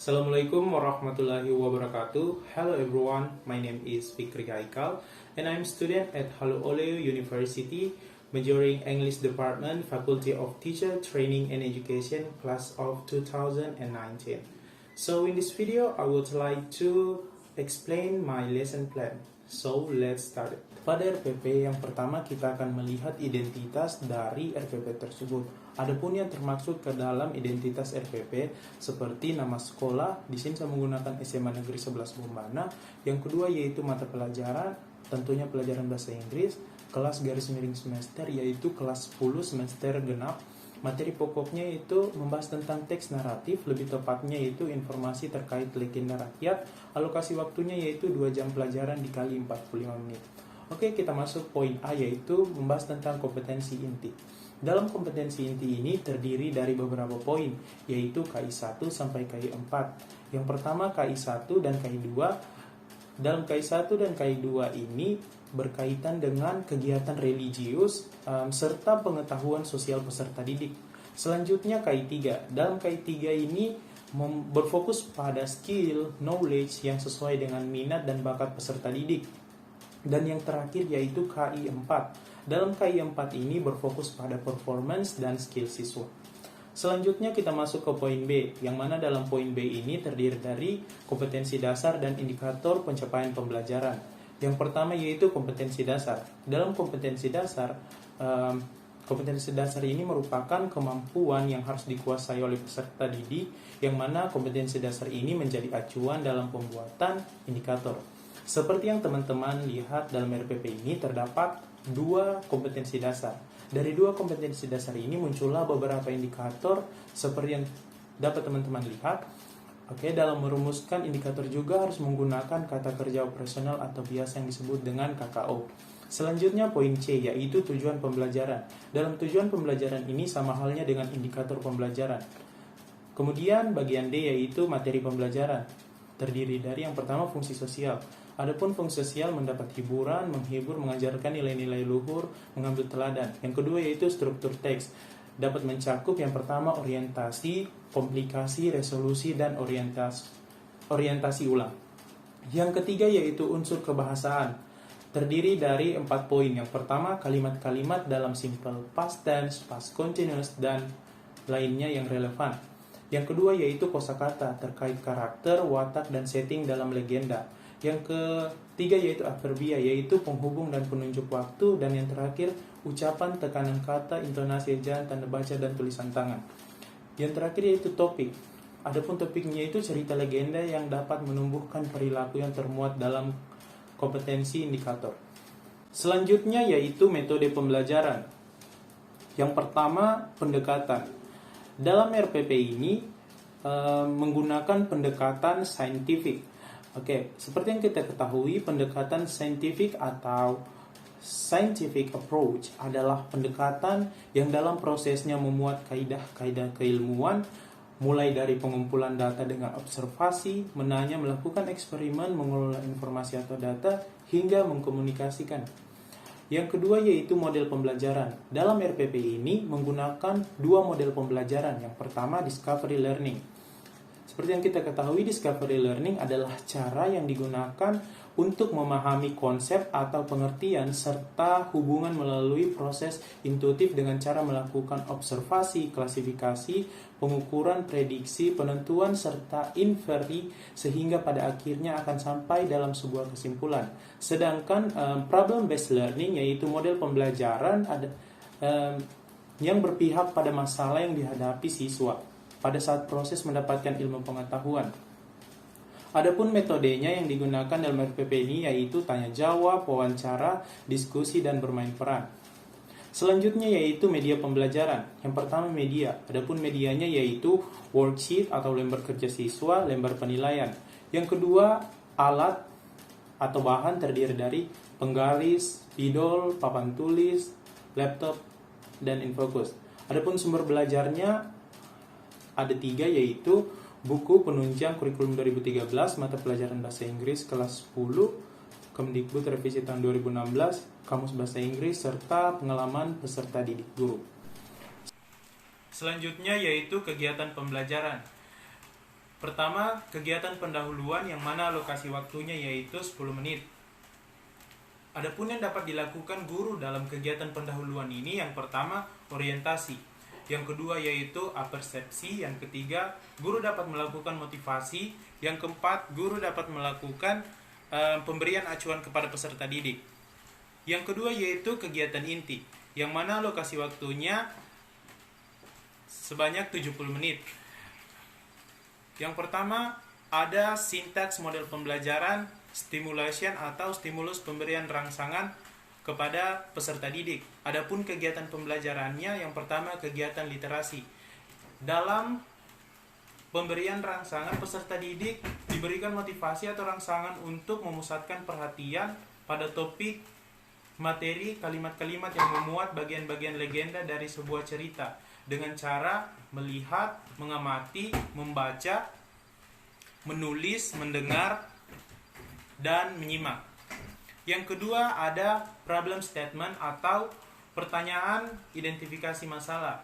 Assalamualaikum warahmatullahi wabarakatuh. Hello everyone, my name is Fikri Haikal and I'm student at Halu Oleo University, majoring English Department, Faculty of Teacher Training and Education, class of 2019. So in this video, I would like to explain my lesson plan. So let's start it. Pada RPP yang pertama kita akan melihat identitas dari RPP tersebut. Adapun yang termaksud ke dalam identitas RPP seperti nama sekolah, di sini saya menggunakan SMA Negeri 11 Bombana. Yang kedua yaitu mata pelajaran, tentunya pelajaran bahasa Inggris, kelas garis miring semester yaitu kelas 10 semester genap. Materi pokoknya itu membahas tentang teks naratif, lebih tepatnya yaitu informasi terkait legenda rakyat. Alokasi waktunya yaitu 2 jam pelajaran dikali 45 menit. Oke, kita masuk poin A yaitu membahas tentang kompetensi inti. Dalam kompetensi inti ini terdiri dari beberapa poin, yaitu KI 1 sampai KI 4. Yang pertama KI 1 dan KI 2. Dalam KI 1 dan KI 2 ini berkaitan dengan kegiatan religius serta pengetahuan sosial peserta didik. Selanjutnya KI 3. Dalam KI 3 ini berfokus pada skill, knowledge yang sesuai dengan minat dan bakat peserta didik. Dan yang terakhir yaitu KI 4. Dalam KI 4 ini berfokus pada performance dan skill siswa. Selanjutnya kita masuk ke poin B, yang mana dalam poin B ini terdiri dari kompetensi dasar dan indikator pencapaian pembelajaran. Yang pertama yaitu kompetensi dasar. Dalam kompetensi dasar ini merupakan kemampuan yang harus dikuasai oleh peserta didik, yang mana kompetensi dasar ini menjadi acuan dalam pembuatan indikator. Seperti yang teman-teman lihat dalam RPP ini terdapat 2 kompetensi dasar. Dari 2 kompetensi dasar ini muncullah beberapa indikator seperti yang dapat teman-teman lihat. Oke, dalam merumuskan indikator juga harus menggunakan kata kerja operasional atau biasa yang disebut dengan KKO. Selanjutnya poin C yaitu tujuan pembelajaran. Dalam tujuan pembelajaran ini sama halnya dengan indikator pembelajaran. Kemudian bagian D yaitu materi pembelajaran. Terdiri dari yang pertama fungsi sosial. Adapun fungsi sosial mendapat hiburan, menghibur, mengajarkan nilai-nilai luhur, mengambil teladan. Yang kedua yaitu struktur teks. Dapat mencakup yang pertama orientasi, komplikasi, resolusi, dan orientasi ulang. Yang ketiga yaitu unsur kebahasaan. Terdiri dari 4 poin. Yang pertama kalimat-kalimat dalam simple past tense, past continuous, dan lainnya yang relevan. Yang kedua yaitu kosakata terkait karakter, watak, dan setting dalam legenda. Yang ketiga yaitu adverbia, yaitu penghubung dan penunjuk waktu. Dan yang terakhir ucapan, tekanan kata, intonasi ejaan, tanda baca, dan tulisan tangan. Yang terakhir yaitu topik. Adapun topiknya itu cerita legenda yang dapat menumbuhkan perilaku yang termuat dalam kompetensi indikator. Selanjutnya yaitu metode pembelajaran. Yang pertama pendekatan. Dalam RPP ini menggunakan pendekatan saintifik. Oke, seperti yang kita ketahui, pendekatan saintifik atau scientific approach adalah pendekatan yang dalam prosesnya memuat kaidah-kaidah keilmuan, mulai dari pengumpulan data dengan observasi, menanya, melakukan eksperimen, mengelola informasi atau data, hingga mengkomunikasikan. Yang kedua yaitu model pembelajaran. Dalam RPP ini menggunakan 2 model pembelajaran. Yang pertama discovery learning. Seperti yang kita ketahui, discovery learning adalah cara yang digunakan untuk memahami konsep atau pengertian serta hubungan melalui proses intuitif dengan cara melakukan observasi, klasifikasi, pengukuran, prediksi, penentuan, serta inferi sehingga pada akhirnya akan sampai dalam sebuah kesimpulan. Sedangkan problem based learning yaitu model pembelajaran yang berpihak pada masalah yang dihadapi siswa pada saat proses mendapatkan ilmu pengetahuan. Adapun metodenya yang digunakan dalam RPP ini yaitu tanya jawab, wawancara, diskusi, dan bermain peran. Selanjutnya yaitu media pembelajaran. Yang pertama media. Adapun medianya yaitu worksheet atau lembar kerja siswa, lembar penilaian. Yang kedua alat atau bahan terdiri dari penggaris, spidol, papan tulis, laptop, dan infocus. Adapun sumber belajarnya ada 3 yaitu buku penunjang kurikulum 2013 mata pelajaran bahasa Inggris kelas 10 Kemdikbud revisi tahun 2016, kamus bahasa Inggris, serta pengalaman peserta didik guru. Selanjutnya yaitu kegiatan pembelajaran. Pertama, kegiatan pendahuluan yang mana alokasi waktunya yaitu 10 menit. Adapun yang dapat dilakukan guru dalam kegiatan pendahuluan ini, yang pertama orientasi, yang kedua yaitu apersepsi, yang ketiga guru dapat melakukan motivasi, yang keempat guru dapat melakukan pemberian acuan kepada peserta didik. Yang kedua yaitu kegiatan inti, yang mana alokasi waktunya sebanyak 70 menit. Yang pertama ada sintaks model pembelajaran, stimulation atau stimulus pemberian rangsangan kepada peserta didik. Adapun kegiatan pembelajarannya, yang pertama kegiatan literasi. Dalam pemberian rangsangan, peserta didik diberikan motivasi atau rangsangan untuk memusatkan perhatian pada topik materi kalimat-kalimat yang memuat bagian-bagian legenda dari sebuah cerita dengan cara melihat, mengamati, membaca, menulis, mendengar, dan menyimak. Yang kedua ada problem statement atau pertanyaan identifikasi masalah,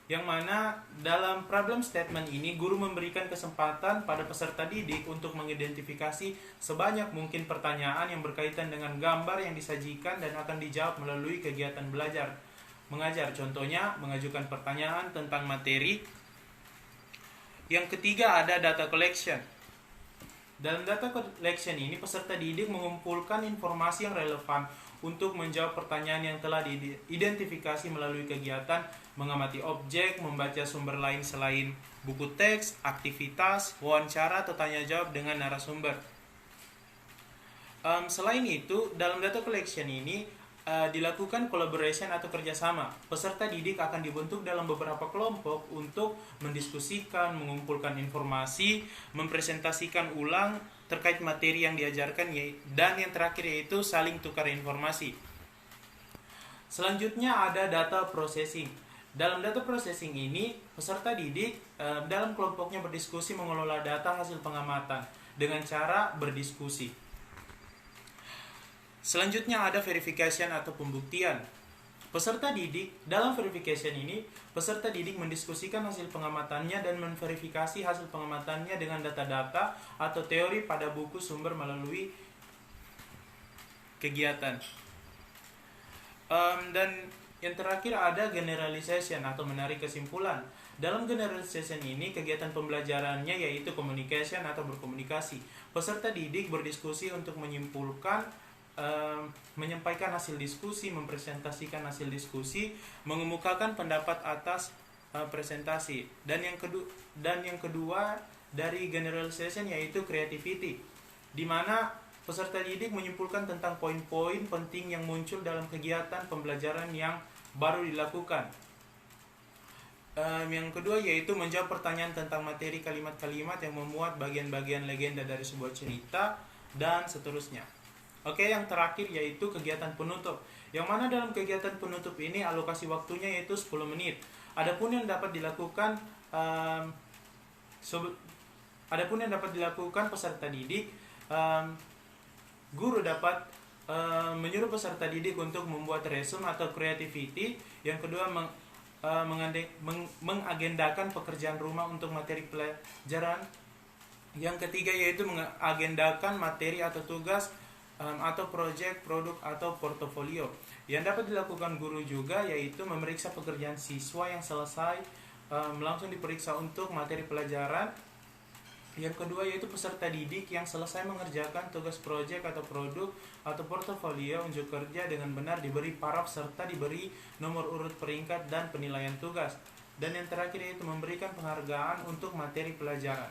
yang mana dalam problem statement ini guru memberikan kesempatan pada peserta didik untuk mengidentifikasi sebanyak mungkin pertanyaan yang berkaitan dengan gambar yang disajikan dan akan dijawab melalui kegiatan belajar mengajar. Contohnya mengajukan pertanyaan tentang materi. Yang ketiga ada data collection. Dalam data collection ini peserta didik mengumpulkan informasi yang relevan untuk menjawab pertanyaan yang telah diidentifikasi melalui kegiatan mengamati objek, membaca sumber lain selain buku teks, aktivitas, wawancara atau tanya jawab dengan narasumber. Selain itu, dalam data collection ini dilakukan collaboration atau kerjasama. Peserta didik akan dibentuk dalam beberapa kelompok untuk mendiskusikan, mengumpulkan informasi, mempresentasikan ulang terkait materi yang diajarkan, dan yang terakhir yaitu saling tukar informasi. Selanjutnya ada data processing. Dalam data processing ini, peserta didik dalam kelompoknya berdiskusi mengelola data hasil pengamatan dengan cara berdiskusi. Selanjutnya ada verification atau pembuktian. Peserta didik, dalam verification ini, peserta didik mendiskusikan hasil pengamatannya dan memverifikasi hasil pengamatannya dengan data-data atau teori pada buku sumber melalui kegiatan. Dan yang terakhir ada generalization atau menarik kesimpulan. Dalam generalization ini, kegiatan pembelajarannya yaitu communication atau berkomunikasi. Peserta didik berdiskusi untuk menyimpulkan, menyampaikan hasil diskusi, mempresentasikan hasil diskusi, mengemukakan pendapat atas presentasi. Dan yang kedua dari generalization yaitu creativity, di mana peserta didik menyimpulkan tentang poin-poin penting yang muncul dalam kegiatan pembelajaran yang baru dilakukan. Yang kedua yaitu menjawab pertanyaan tentang materi kalimat-kalimat yang memuat bagian-bagian legenda dari sebuah cerita, dan seterusnya. Oke, yang terakhir yaitu kegiatan penutup, yang mana dalam kegiatan penutup ini alokasi waktunya yaitu 10 menit. Adapun yang dapat dilakukan peserta didik, guru dapat menyuruh peserta didik untuk membuat resume atau creativity. Yang kedua mengagendakan pekerjaan rumah untuk materi pelajaran. Yang ketiga yaitu mengagendakan materi atau tugas atau proyek, produk atau portofolio. Yang dapat dilakukan guru juga yaitu memeriksa pekerjaan siswa yang selesai, langsung diperiksa untuk materi pelajaran. Yang kedua yaitu peserta didik yang selesai mengerjakan tugas proyek atau produk atau portofolio unjuk kerja dengan benar diberi paraf serta diberi nomor urut peringkat dan penilaian tugas. Dan yang terakhir yaitu memberikan penghargaan untuk materi pelajaran.